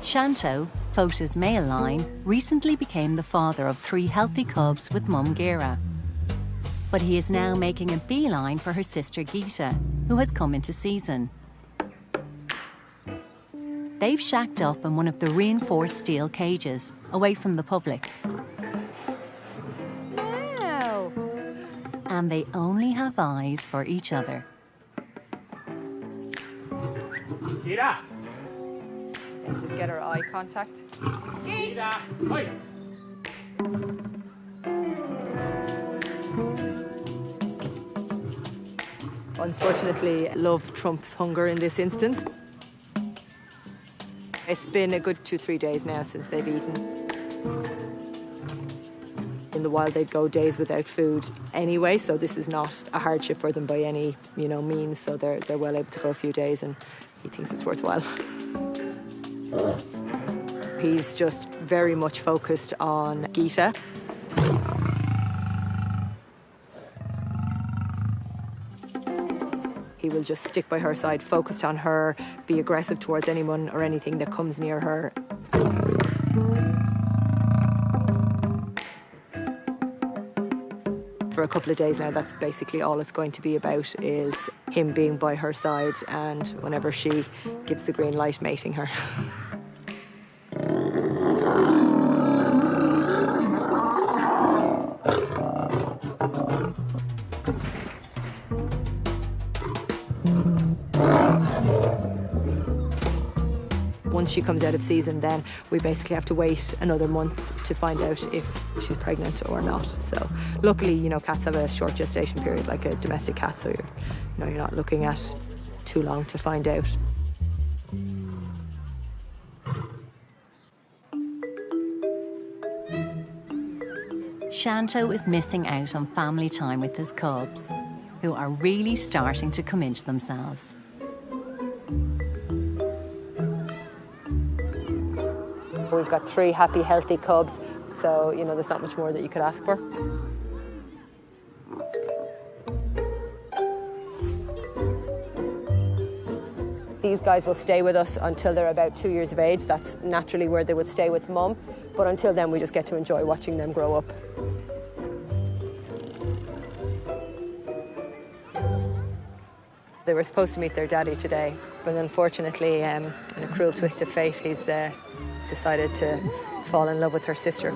Shanto, Fota's male lion, recently became the father of 3 healthy cubs with mum Geera. But he is now making a beeline for her sister Geeta, who has come into season. They've shacked up in one of the reinforced steel cages, away from the public. Wow! And they only have eyes for each other. Geera! And just get her eye contact. Geeta! Hi! Unfortunately, love trumps hunger in this instance. It's been a good 2-3 days now since they've eaten. In the wild, they'd go days without food anyway, so this is not a hardship for them by any, means. So they're well able to go a few days, and he thinks it's worthwhile. He's just very much focused on Geeta. He will just stick by her side, focused on her, be aggressive towards anyone or anything that comes near her. For a couple of days now, that's basically all it's going to be about, is him being by her side, and whenever she gives the green light, mating her. Once she comes out of season, then we basically have to wait another month to find out if she's pregnant or not. So luckily, cats have a short gestation period like a domestic cat, so you're not looking at too long to find out. Shanto is missing out on family time with his cubs, who are really starting to come into themselves. We've got 3 happy, healthy cubs, so, there's not much more that you could ask for. These guys will stay with us until they're about 2 years of age. That's naturally where they would stay with mum, but until then we just get to enjoy watching them grow up. They were supposed to meet their daddy today, but unfortunately, in a cruel twist of fate, he's decided to fall in love with her sister.